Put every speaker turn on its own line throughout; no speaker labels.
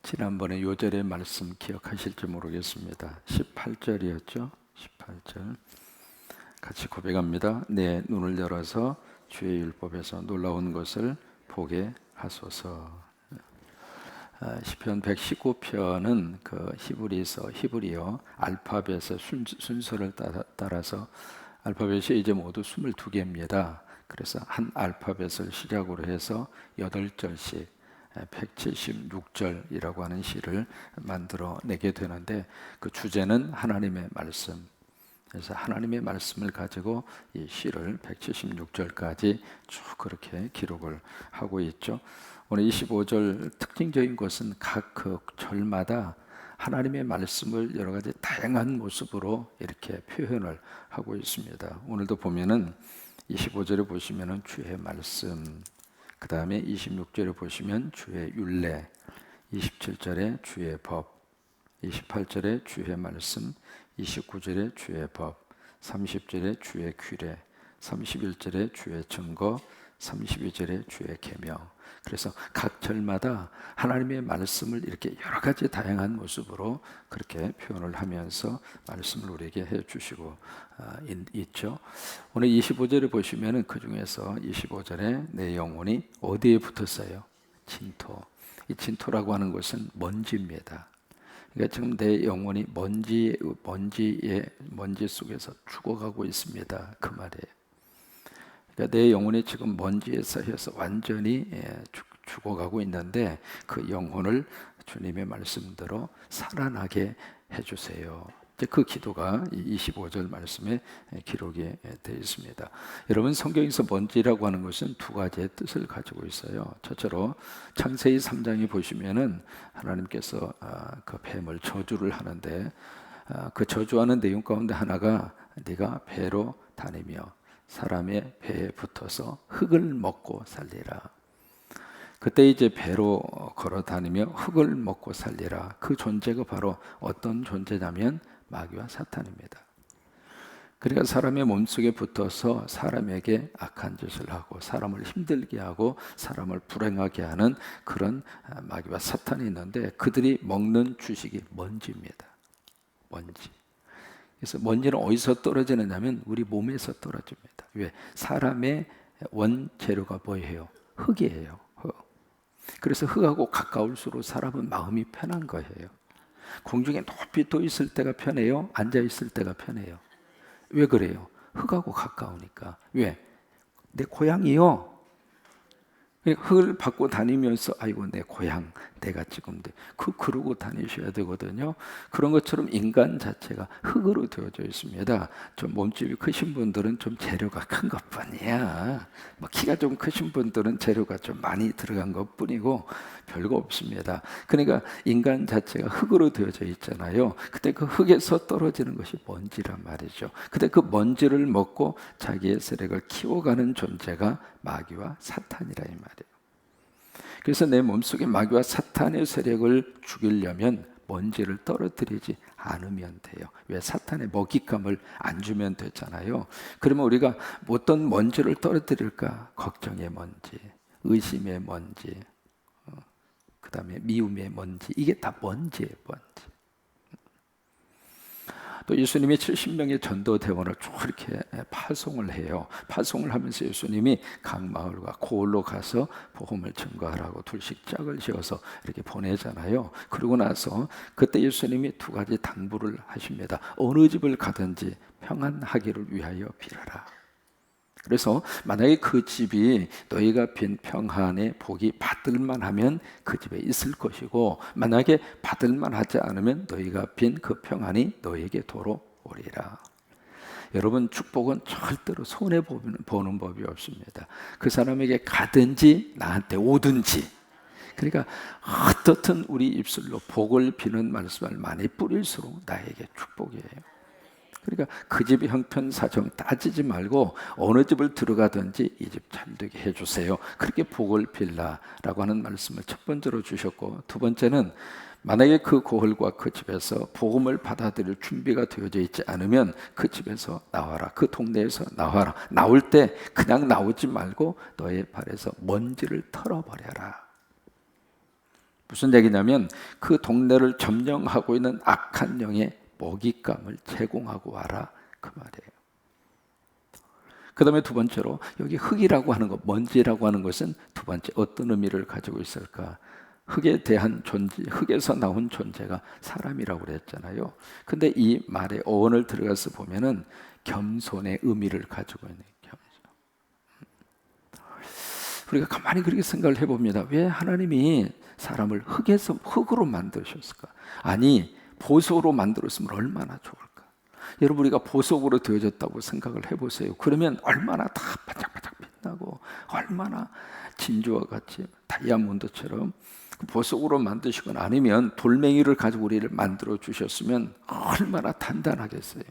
지난번에 요절의 말씀 기억하실지 모르겠습니다. 18절이었죠. 18절 같이 고백합니다. 내 눈을 열어서 주의 율법에서 놀라운 것을 보게 하소서. 시편 119편은 그 히브리어 알파벳의 순서를 따라서 알파벳이 이제 모두 22개입니다. 그래서 한 알파벳을 시작으로 해서 8절씩 176절이라고 하는 시를 만들어 내게 되는데, 그 주제는 하나님의 말씀. 그래서 하나님의 말씀을 가지고 이 시를 176절까지 쭉 그렇게 기록을 하고 있죠. 오늘 25절 특징적인 것은 각 그 절마다 하나님의 말씀을 여러 가지 다양한 모습으로 이렇게 표현을 하고 있습니다. 오늘도 보면은 25절에 보시면은 주의 말씀, 그 다음에 26절에 보시면 주의 율례, 27절에 주의 법, 28절에 주의 말씀, 29절에 주의 법, 30절에 주의 규례, 31절에 주의 증거, 32절에 주의 계명. 그래서 각 절마다 하나님의 말씀을 이렇게 여러 가지 다양한 모습으로 그렇게 표현을 하면서 말씀을 우리에게 해주시고 있죠. 오늘 25절을 보시면은 그 중에서 25절에 내 영혼이 어디에 붙었어요? 진토. 이 진토라고 하는 것은 먼지입니다. 그러니까 지금 내 영혼이 먼지 속에서 죽어가고 있습니다. 그 말이에요. 그러니까 내 영혼이 지금 먼지에 쌓여서 완전히 죽어가고 있는데, 그 영혼을 주님의 말씀대로 살아나게 해주세요. 이제 그 기도가 25절 말씀에 기록이 되어 있습니다. 여러분, 성경에서 먼지라고 하는 것은 두 가지의 뜻을 가지고 있어요. 첫째로 창세기 3장에 보시면은 하나님께서 그 뱀을 저주를 하는데, 그 저주하는 내용 가운데 하나가 네가 배로 다니며 사람의 배에 붙어서 흙을 먹고 살리라. 그때 이제 배로 걸어 다니며 흙을 먹고 살리라. 그 존재가 바로 어떤 존재냐면 마귀와 사탄입니다. 그러니까 사람의 몸속에 붙어서 사람에게 악한 짓을 하고 사람을 힘들게 하고 사람을 불행하게 하는 그런 마귀와 사탄이 있는데, 그들이 먹는 주식이 먼지입니다. 먼지. 그래서 먼지는 어디서 떨어지느냐면 우리 몸에서 떨어집니다. 왜? 사람의 원재료가 뭐예요? 흙이에요. 흙. 그래서 흙하고 가까울수록 사람은 마음이 편한 거예요. 공중에 높이 떠 있을 때가 편해요? 앉아 있을 때가 편해요? 왜 그래요? 흙하고 가까우니까. 왜? 내 고향이요. 흙을 받고 다니면서 아이고 내 고향, 내가 지금 그러고 다니셔야 되거든요. 그런 것처럼 인간 자체가 흙으로 되어져 있습니다. 좀 몸집이 크신 분들은 좀 재료가 큰 것뿐이야. 뭐 키가 좀 크신 분들은 재료가 좀 많이 들어간 것뿐이고 별거 없습니다. 그러니까 인간 자체가 흙으로 되어져 있잖아요. 그때 그 흙에서 떨어지는 것이 먼지란 말이죠. 근데 그 먼지를 먹고 자기의 세력을 키워가는 존재가 마귀와 사탄이라 이 말이에요. 그래서 내 몸속에 마귀와 사탄의 세력을 죽이려면 먼지를 떨어뜨리지 않으면 돼요. 왜? 사탄의 먹잇감을 안 주면 되잖아요. 그러면 우리가 어떤 먼지를 떨어뜨릴까? 걱정의 먼지, 의심의 먼지, 그 다음에 미움의 먼지. 이게 다 먼지예요, 먼지. 또 예수님이 70명의 전도대원을 쭉 이렇게 파송을 해요. 파송을 하면서 예수님이 각 마을과 고을로 가서 복음을 증거하라고 둘씩 짝을 지어서 이렇게 보내잖아요. 그러고 나서 그때 예수님이 두 가지 당부를 하십니다. 어느 집을 가든지 평안하기를 위하여 빌어라. 그래서 만약에 그 집이 너희가 빈 평안의 복이 받을만 하면 그 집에 있을 것이고, 만약에 받을만 하지 않으면 너희가 빈 그 평안이 너희에게 도로 오리라. 여러분, 축복은 절대로 손해보는 법이 없습니다. 그 사람에게 가든지 나한테 오든지. 그러니까 어떻든 우리 입술로 복을 비는 말씀을 많이 뿌릴수록 나에게 축복이에요. 그러니까 그 집 형편사정 따지지 말고 어느 집을 들어가든지 이 집 잘되게 해주세요. 그렇게 복을 빌라라고 하는 말씀을 첫 번째로 주셨고, 두 번째는 만약에 그 고을과 그 집에서 복음을 받아들일 준비가 되어져 있지 않으면 그 집에서 나와라. 그 동네에서 나와라. 나올 때 그냥 나오지 말고 너의 발에서 먼지를 털어버려라. 무슨 얘기냐면 그 동네를 점령하고 있는 악한 영의 먹잇감을 제공하고 와라, 그 말이에요. 그 다음에 두 번째로 여기 흙이라고 하는 것, 먼지라고 하는 것은 두 번째 어떤 의미를 가지고 있을까? 흙에 대한 존재, 흙에서 나온 존재가 사람이라고 그랬잖아요. 근데 이 말의 어원을 들어가서 보면은 겸손의 의미를 가지고 있는, 겸손. 우리가 가만히 그렇게 생각을 해봅니다. 왜 하나님이 사람을 흙으로 만드셨을까? 아니, 보석으로 만들었으면 얼마나 좋을까? 여러분, 우리가 보석으로 되어졌다고 생각을 해보세요. 그러면 얼마나 다 반짝반짝 빛나고 얼마나 진주와 같이 다이아몬드처럼 보석으로 만드시거나 아니면 돌멩이를 가지고 우리를 만들어 주셨으면 얼마나 단단하겠어요.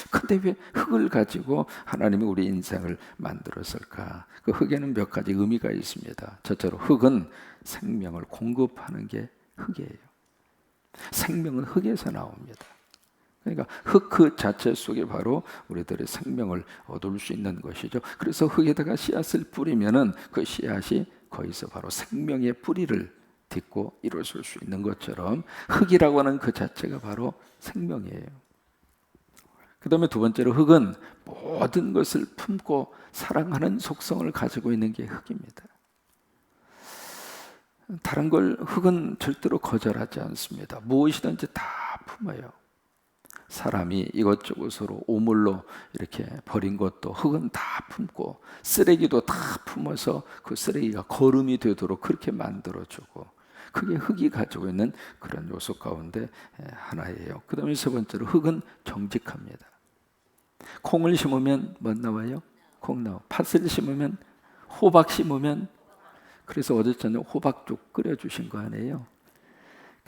근데 왜 흙을 가지고 하나님이 우리 인생을 만들었을까? 그 흙에는 몇 가지 의미가 있습니다. 첫째로 흙은 생명을 공급하는 게 흙이에요. 생명은 흙에서 나옵니다. 그러니까 흙 그 자체 속에 바로 우리들의 생명을 얻을 수 있는 것이죠. 그래서 흙에다가 씨앗을 뿌리면은 그 씨앗이 거기서 바로 생명의 뿌리를 딛고 이루어질 수 있는 것처럼 흙이라고 하는 그 자체가 바로 생명이에요. 그 다음에 두 번째로 흙은 모든 것을 품고 사랑하는 속성을 가지고 있는 게 흙입니다. 다른 걸 흙은 절대로 거절하지 않습니다. 무엇이든지 다 품어요. 사람이 이것저것으로 오물로 이렇게 버린 것도 흙은 다 품고 쓰레기도 다 품어서 그 쓰레기가 거름이 되도록 그렇게 만들어주고, 그게 흙이 가지고 있는 그런 요소 가운데 하나예요. 그 다음에 세 번째로 흙은 정직합니다. 콩을 심으면 뭐 나와요? 콩 나와. 팥을 심으면, 호박 심으면, 그래서 어제 저녁 호박죽 끓여주신 거 아니에요?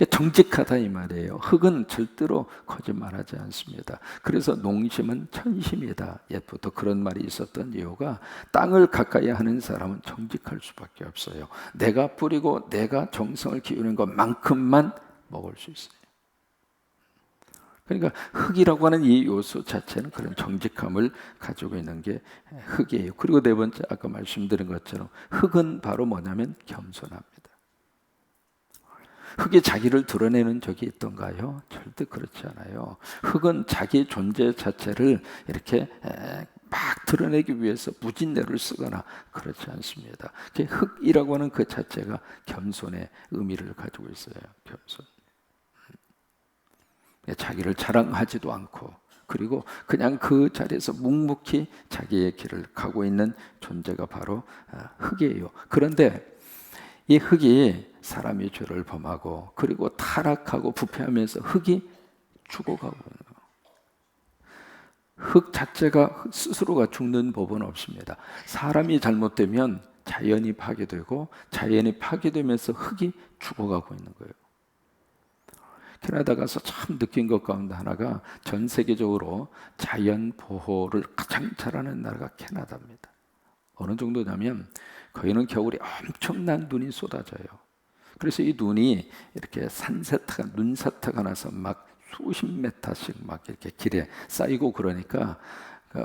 정직하다 이 말이에요. 흙은 절대로 거짓말하지 않습니다. 그래서 농심은 천심이다. 옛부터 그런 말이 있었던 이유가 땅을 가까이 하는 사람은 정직할 수밖에 없어요. 내가 뿌리고 내가 정성을 기울이는 것만큼만 먹을 수 있어요. 그러니까 흙이라고 하는 이 요소 자체는 그런 정직함을 가지고 있는 게 흙이에요. 그리고 네 번째, 아까 말씀드린 것처럼 흙은 바로 뭐냐면 겸손합니다. 흙이 자기를 드러내는 적이 있던가요? 절대 그렇지 않아요. 흙은 자기 존재 자체를 이렇게 막 드러내기 위해서 무진내를 쓰거나 그렇지 않습니다. 흙이라고 하는 그 자체가 겸손의 의미를 가지고 있어요. 겸손. 자기를 자랑하지도 않고, 그리고 그냥 그 자리에서 묵묵히 자기의 길을 가고 있는 존재가 바로 흙이에요. 그런데 이 흙이 사람이 죄를 범하고 그리고 타락하고 부패하면서 흙이 죽어가고 있는 거예요. 흙 자체가 스스로가 죽는 법은 없습니다. 사람이 잘못되면 자연이 파괴되고 자연이 파괴되면서 흙이 죽어가고 있는 거예요. 캐나다 가서 참 느낀 것 가운데 하나가 전 세계적으로 자연 보호를 가장 잘하는 나라가 캐나다입니다. 어느 정도냐면 거기는 겨울에 엄청난 눈이 쏟아져요. 그래서 이 눈이 이렇게 눈사태가 나서 막 수십 메타씩 막 이렇게 길에 쌓이고 그러니까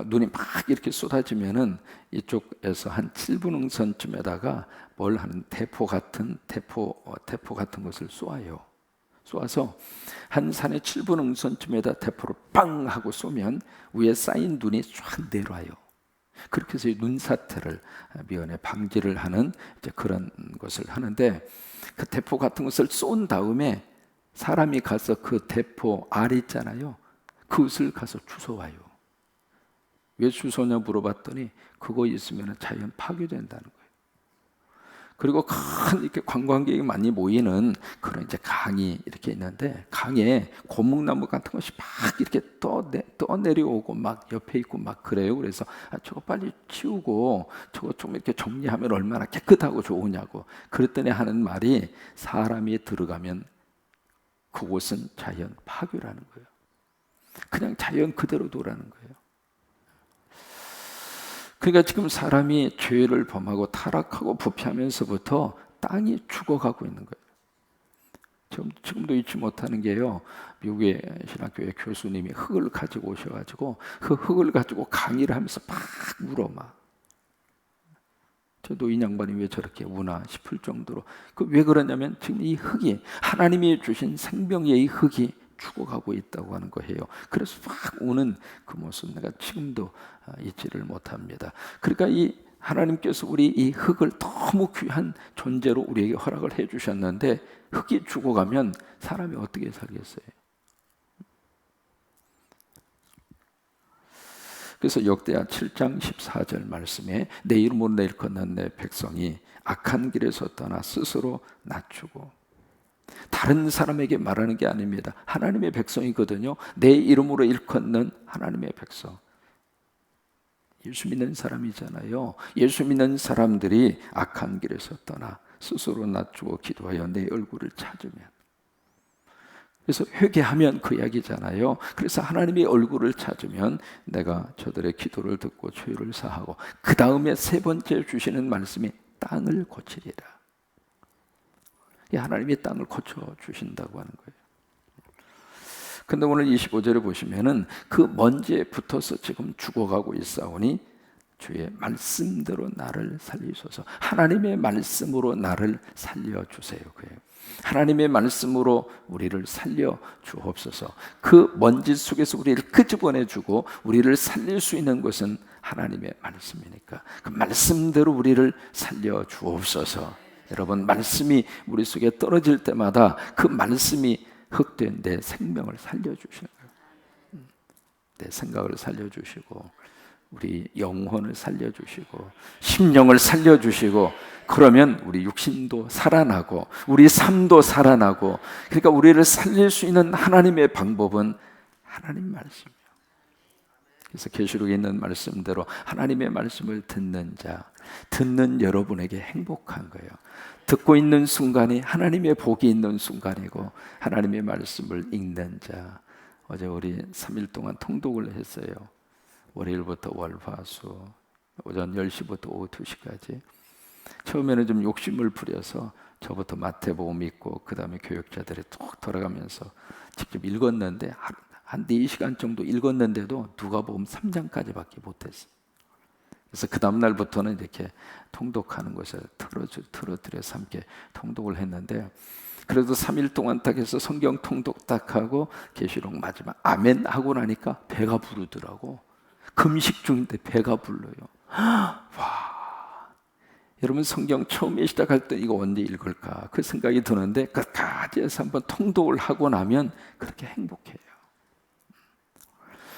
눈이 막 이렇게 쏟아지면은 이쪽에서 한 7분응선쯤에다가 뭘 하는 대포 같은 것을 쏘아요. 쏘아서 한 산의 7분응선쯤에다 대포를 빵 하고 쏘면 위에 쌓인 눈이 쫙 내려와요. 그렇게 해서 눈사태를 미연에 방지를 하는 이제 그런 것을 하는데, 그 대포 같은 것을 쏜 다음에 사람이 가서 그 대포 알 있잖아요. 그것을 가서 주워와요. 왜 주워냐 물어봤더니 그거 있으면 자연 파괴된다는 거예요. 그리고 큰 이렇게 관광객이 많이 모이는 그런 이제 강이 이렇게 있는데, 강에 고목나무 같은 것이 막 이렇게 떠내려오고 막 옆에 있고 막 그래요. 그래서 저거 빨리 치우고 저거 좀 이렇게 정리하면 얼마나 깨끗하고 좋으냐고. 그랬더니 하는 말이, 사람이 들어가면 그곳은 자연 파괴라는 거예요. 그냥 자연 그대로 두라는 거예요. 그러니까 지금 사람이 죄를 범하고 타락하고 부패하면서부터 땅이 죽어가고 있는 거예요. 지금도 잊지 못하는 게요, 미국의 신학교의 교수님이 흙을 가지고 오셔가지고 그 흙을 가지고 강의를 하면서 막 물어 막. 저 노인 양반이 왜 저렇게 우나 싶을 정도로 왜 그러냐면 지금 이 흙이 하나님이 주신 생명의 이 흙이 죽어가고 있다고 하는 거예요. 그래서 막 우는 그 모습 내가 지금도 잊지를 못합니다. 그러니까 이 하나님께서 우리 이 흙을 너무 귀한 존재로 우리에게 허락을 해 주셨는데 흙이 죽어가면 사람이 어떻게 살겠어요? 그래서 역대하 7장 14절 말씀에 내 이름으로 내 일컫는 내 백성이 악한 길에서 떠나 스스로 낮추고, 다른 사람에게 말하는 게 아닙니다. 하나님의 백성이거든요. 내 이름으로 일컫는 하나님의 백성, 예수 믿는 사람이잖아요. 예수 믿는 사람들이 악한 길에서 떠나 스스로 낮추고 기도하여 내 얼굴을 찾으면, 그래서 회개하면 그 이야기잖아요. 그래서 하나님의 얼굴을 찾으면 내가 저들의 기도를 듣고 죄를 사하고, 그 다음에 세 번째 주시는 말씀이 땅을 고치리라. 하나님이 땅을 고쳐주신다고 하는 거예요. 근데 오늘 25절에 보시면은 그 먼지에 붙어서 지금 죽어가고 있사오니 주의 말씀대로 나를 살리소서. 하나님의 말씀으로 나를 살려주세요. 그래요. 하나님의 말씀으로 우리를 살려 주옵소서. 그 먼지 속에서 우리를 끄집어내주고 우리를 살릴 수 있는 것은 하나님의 말씀이니까 그 말씀대로 우리를 살려 주옵소서. 여러분, 말씀이 우리 속에 떨어질 때마다 그 말씀이 흙된 내 생명을 살려주시는 거예요. 내 생각을 살려주시고 우리 영혼을 살려주시고 심령을 살려주시고, 그러면 우리 육신도 살아나고 우리 삶도 살아나고, 그러니까 우리를 살릴 수 있는 하나님의 방법은 하나님 말씀이에요. 그래서 계시록에 있는 말씀대로 하나님의 말씀을 듣는 자, 듣는 여러분에게 행복한 거예요. 듣고 있는 순간이 하나님의 복이 있는 순간이고, 하나님의 말씀을 읽는 자. 어제 우리 3일 동안 통독을 했어요. 월요일부터 월화수 오전 10시부터 오후 2시까지. 처음에는 좀 욕심을 부려서 저부터 마태복음 읽고 그 다음에 교역자들이 쭉 돌아가면서 직접 읽었는데 한 4시간 정도 읽었는데도 누가복음 3장까지밖에 못했어요. 그래서 그 다음 날부터는 이렇게 통독하는 것을 틀어드려서 함께 통독을 했는데, 그래도 3일 동안 딱 해서 성경 통독 딱 하고 계시록 마지막 아멘 하고 나니까 배가 부르더라고. 금식 중인데 배가 불러요. 와, 여러분, 성경 처음에 시작할 때 이거 언제 읽을까 그 생각이 드는데 끝까지 해서 한번 통독을 하고 나면 그렇게 행복해요.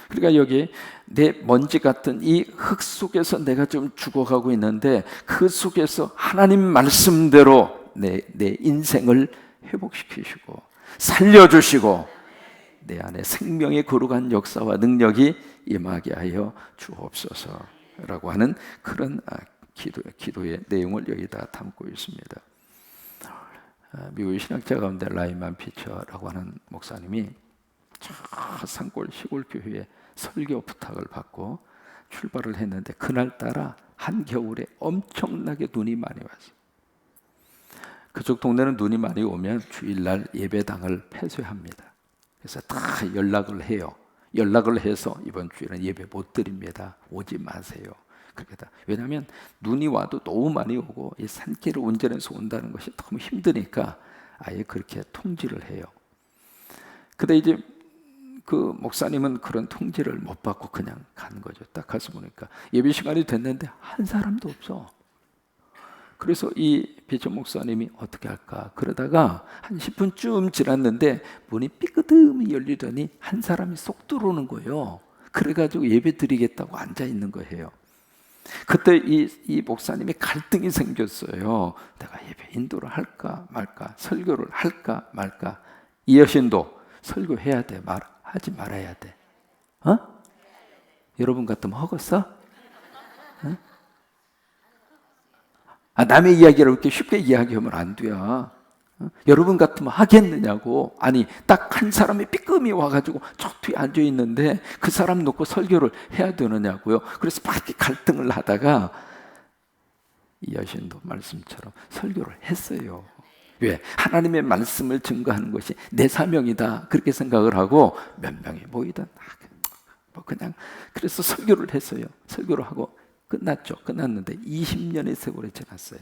그러니까 여기 내 먼지 같은 이 흙 속에서 내가 좀 죽어가고 있는데 그 속에서 하나님 말씀대로 내 인생을 회복시키시고 살려주시고 내 안에 생명의 거룩한 역사와 능력이 임하게 하여 주옵소서라고 하는 그런 기도의 내용을 여기다 담고 있습니다. 미국의 신학자 가운데 라이만 피처라고 하는 목사님이 저 산골 시골 교회에 설교 부탁을 받고 출발을 했는데, 그날따라 한겨울에 엄청나게 눈이 많이 왔어요. 그쪽 동네는 눈이 많이 오면 주일날 예배당을 폐쇄합니다. 그래서 다 연락을 해요. 연락을 해서 이번 주일은 예배 못 드립니다. 오지 마세요. 그렇게 다. 왜냐하면 눈이 와도 너무 많이 오고 이 산길을 운전해서 온다는 것이 너무 힘드니까 아예 그렇게 통지를 해요. 근데 이제 그 목사님은 그런 통지를 못 받고 그냥 간 거죠. 딱 가서 보니까 예배 시간이 됐는데 한 사람도 없어. 그래서 이 비전 목사님이 어떻게 할까 그러다가 한 10분쯤 지났는데 문이 삐끗음이 열리더니 한 사람이 쏙 들어오는 거예요. 그래가지고 예배 드리겠다고 앉아 있는 거예요. 그때 이 목사님이 갈등이 생겼어요. 내가 예배 인도를 할까 말까, 설교를 할까 말까. 이 여신도 설교해야 돼, 하지 말아야 돼. 여러분 같으면 하겠어? 남의 이야기를 이렇게 쉽게 이야기하면 안 돼요. 여러분 같으면 하겠느냐고. 아니, 딱 한 사람이 삐끔이 와가지고 저 뒤에 앉아 있는데 그 사람 놓고 설교를 해야 되느냐고요. 그래서 막 갈등을 하다가 이 여신도 말씀처럼 설교를 했어요. 왜? 하나님의 말씀을 증거하는 것이 내 사명이다 그렇게 생각을 하고 몇 명이 모이든 뭐 그냥 그래서 설교를 했어요. 설교를 하고 끝났죠. 끝났는데 20년의 세월이 지났어요.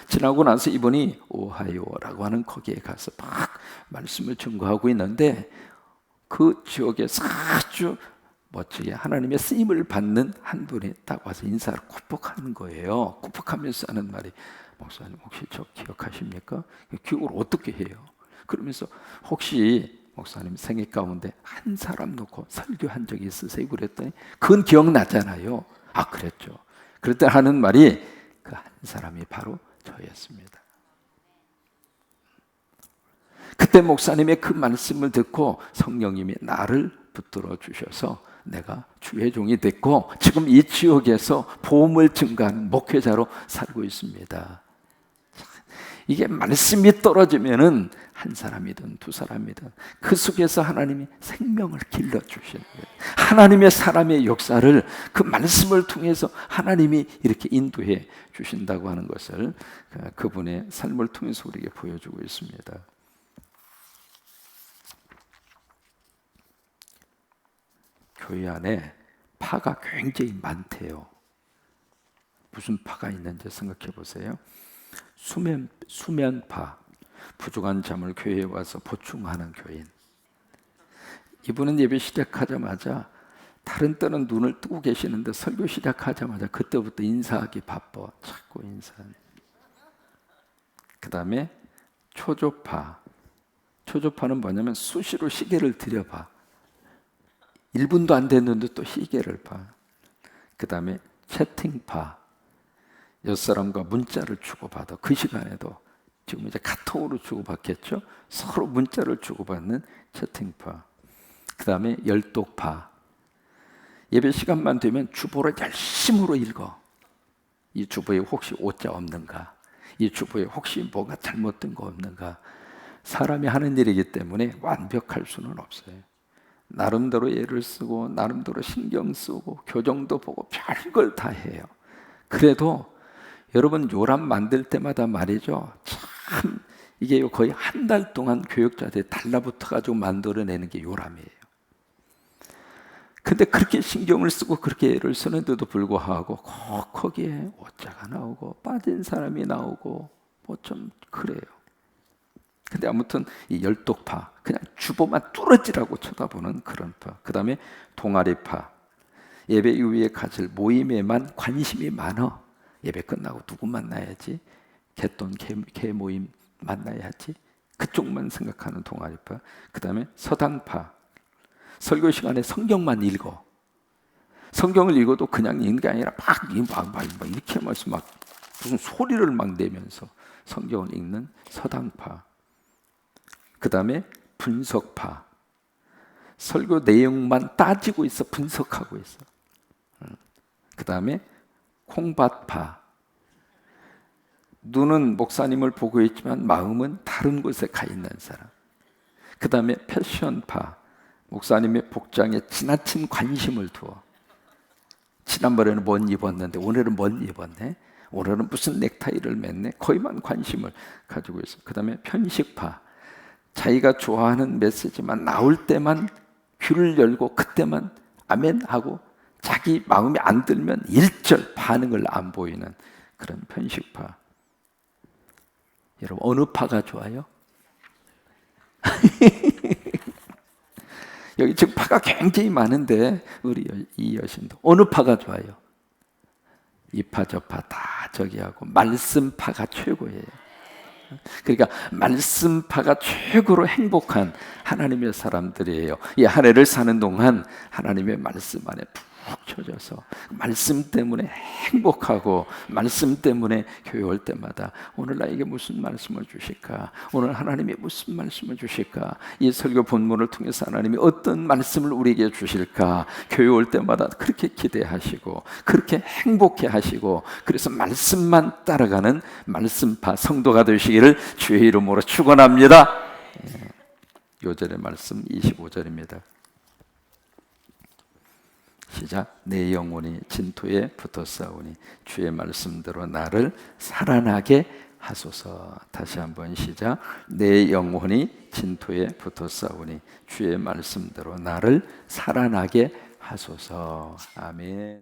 지나고 나서 이분이 오하이오라고 하는 거기에 가서 막 말씀을 증거하고 있는데 그 지역에서 아주 멋지게 하나님의 쓰임을 받는 한 분이 딱 와서 인사를 굽복하는 거예요. 굽복하면서 하는 말이, 목사님 혹시 저 기억하십니까? 기억을 어떻게 해요? 그러면서 혹시 목사님 생애 가운데 한 사람 놓고 설교한 적이 있으세요? 그랬더니 그건 기억나잖아요. 아, 그랬죠. 그럴 때 하는 말이 그 한 사람이 바로 저였습니다. 그때 목사님의 그 말씀을 듣고 성령님이 나를 붙들어 주셔서 내가 주의 종이 됐고 지금 이 지역에서 보험을 증가하는 목회자로 살고 있습니다. 이게 말씀이 떨어지면은 한 사람이든 두 사람이든 그 속에서 하나님이 생명을 길러주시는 거예요. 하나님의 사람의 역사를 그 말씀을 통해서 하나님이 이렇게 인도해 주신다고 하는 것을 그분의 삶을 통해서 우리에게 보여주고 있습니다. 교회 안에 파가 굉장히 많대요. 무슨 파가 있는지 생각해 보세요. 수면파, 부족한 잠을 교회에 와서 보충하는 교인. 이분은 예배 시작하자마자 다른 때는 눈을 뜨고 계시는데 설교 시작하자마자 그때부터 인사하기 바빠. 자꾸 인사. 그 다음에 초조파. 초조파는 뭐냐면 수시로 시계를 들여봐. 1분도 안 됐는데 또 시계를 봐. 그 다음에 채팅파. 옆사람과 문자를 주고받아. 그 시간에도 지금 이제 카톡으로 주고받겠죠. 서로 문자를 주고받는 채팅파. 그 다음에 열독파. 예배 시간만 되면 주보를 열심으로 읽어. 이 주보에 혹시 오자 없는가? 이 주보에 혹시 뭐가 잘못된 거 없는가? 사람이 하는 일이기 때문에 완벽할 수는 없어요. 나름대로 애를 쓰고 나름대로 신경 쓰고 교정도 보고 별걸 다 해요. 그래도 여러분 요람 만들 때마다 말이죠, 참 이게 거의 한 달 동안 교육자들이 달라붙어가지고 만들어내는 게 요람이에요. 근데 그렇게 신경을 쓰고 그렇게 애를 쓰는데도 불구하고 거기에 오자가 나오고 빠진 사람이 나오고 뭐 좀 그래요. 근데 아무튼 이 열독파, 그냥 주보만 뚫어지라고 쳐다보는 그런 파. 그 다음에 동아리파. 예배 이후에 가질 모임에만 관심이 많아. 예배 끝나고 누구 만나야지, 개돈 개 모임 만나야지, 그쪽만 생각하는 동아리파. 그 다음에 서당파. 설교 시간에 성경만 읽어. 성경을 읽어도 그냥 읽는 게 아니라 막 이렇게 하면서 막 무슨 소리를 막 내면서 성경을 읽는 서당파. 그 다음에 분석파. 설교 내용만 따지고 있어. 분석하고 있어. 그 다음에 콩밭파. 눈은 목사님을 보고 있지만 마음은 다른 곳에 가 있는 사람. 그 다음에 패션파. 목사님의 복장에 지나친 관심을 두어. 지난번에는 뭔 입었는데 오늘은 뭔 입었네? 오늘은 무슨 넥타이를 맸네? 거기만 관심을 가지고 있어. 그 다음에 편식파. 자기가 좋아하는 메시지만 나올 때만 귀를 열고 그때만 아멘 하고 자기 마음에 안 들면 일절 반응을 안 보이는 그런 편식파. 여러분 어느 파가 좋아요? 여기 지금 파가 굉장히 많은데 우리 이 여신도 어느 파가 좋아요? 이 파 저 파 다 저기 하고 말씀파가 최고예요. 그러니까 말씀파가 최고로 행복한 하나님의 사람들이에요. 이 한 해를 사는 동안 하나님의 말씀 안에 푹 쳐져서 말씀 때문에 행복하고 말씀 때문에 교회 올 때마다 오늘 나에게 무슨 말씀을 주실까? 오늘 하나님이 무슨 말씀을 주실까? 이 설교 본문을 통해서 하나님이 어떤 말씀을 우리에게 주실까? 교회 올 때마다 그렇게 기대하시고 그렇게 행복해 하시고 그래서 말씀만 따라가는 말씀파 성도가 되시기를 주의 이름으로 축원합니다. 요절의 말씀 25절입니다. 시작. 내 영혼이 진토에 붙어 싸우니 주의 말씀대로 나를 살아나게 하소서. 다시 한번 시작. 내 영혼이 진토에 붙어 싸우니 주의 말씀대로 나를 살아나게 하소서. 아멘.